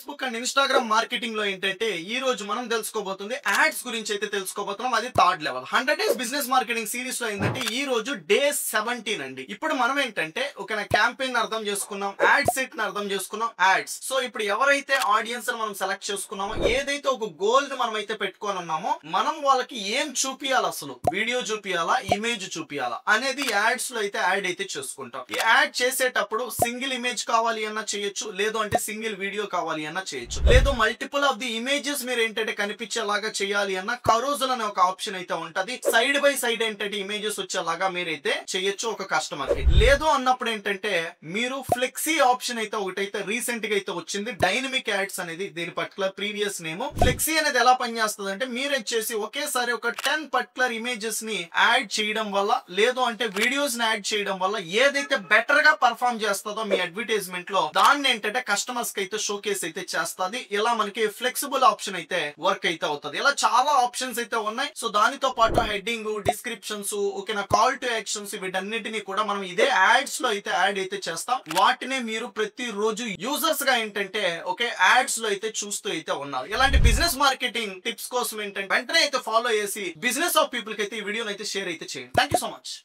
Facebook and Instagram marketing లో ఏంటంటే ఈ రోజు మనం తెలుసుకోబోతుంది యాడ్స్ గురించి అయితే తెలుసుకోబోతున్నాం. అది third level 100 days business marketing series లో ఏంటంటే ఈ రోజు డే 17 అండి. ఇప్పుడు మనం ఏంటంటే ఒక క్యాంపెయిన్ అర్థం చేసుకున్నాం, యాడ్ సెట్ ని అర్థం చేసుకున్నాం, యాడ్స్. సో ఇప్పుడు ఎవరైతే ఆడియన్స్ మనం సెలెక్ట్ చేసుకున్నామో, ఏదైతే ఒక గోల్ ని మనం అయితే పెట్టుకొని ఉన్నామో, మనం వాళ్ళకి ఏం చూపియాలి, అసలు వీడియో చూపియాలా, ఇమేజ్ చూపియాలా అనేది యాడ్స్ లో అయితే యాడ్ అయితే చేసుకుంటాం. ఈ యాడ్ చేసేటప్పుడు సింగిల్ ఇమేజ్ కావాలి అన్నా చేయొచ్చు, లేదు అంటే సింగిల్ వీడియో కావాలి అన్నా చేయొచ్చు, లేదు మల్టిపుల్ ఆఫ్ ది ఇమేజెస్ మీరు ఏంటంటే కనిపించేలాగా చేయాలి అన్న కరోజల్ అనే ఒక ఆప్షన్ అయితే ఉంటది. సైడ్ బై సైడ్ ఏంటంటే ఇమేజెస్ వచ్చేలాగా మీరైతే చేయొచ్చు ఒక కస్టమర్ కి. లేదు అన్నప్పుడు ఏంటంటే మీరు ఫ్లెక్సీ ఆప్షన్ అయితే ఒకటైతే రీసెంట్ గా అయితే వచ్చింది, డైనమిక్ యాడ్స్ అనేది. దీని పర్టికులర్ ప్రీవియస్ నేమ్ ఫ్లెక్సీ అనేది ఎలా పనిచేస్తుంది అంటే, మీరు వచ్చేసి ఒకేసారి ఒక 10 పర్టికులర్ ఇమేజెస్ ని యాడ్ చేయడం వల్ల, లేదు అంటే వీడియోస్ ని యాడ్ చేయడం వల్ల ఏదైతే బెటర్ గా పర్ఫామ్ చేస్తుందో మీ అడ్వర్టైజ్మెంట్ లో, దాన్ని ఏంటంటే కస్టమర్స్ కి అయితే షోకేస్ అయితే చేస్తుంది. ఇలా మనకి ఫ్లెక్సిబుల్ ఆప్షన్ అయితే వర్క్ అయితే అవుతుంది. ఇలా చాలా ఆప్షన్స్ అయితే ఉన్నాయి. సో దానితో పాటు హెడ్డింగ్, డిస్క్రిప్షన్స్, ఓకేనా, కాల్ టు యాక్షన్స్, వీటన్నిటిని కూడా మనం ఇదే యాడ్స్ లో అయితే యాడ్ అయితే చేస్తాం. వాటిని మీరు ప్రతి రోజు యూజర్స్ గా ఏంటంటే ఓకే యాడ్స్ లో అయితే చూస్తూ అయితే ఉన్నారు. ఇలాంటి బిజినెస్ మార్కెటింగ్ టిప్స్ కోసం ఏంటంటే వెంటనే అయితే ఫాలో చేసి బిజినెస్ ఆఫ్ పీపుల్ కి అయితే ఈ వీడియోని అయితే షేర్ అయితే చేయండి. Thank you so much.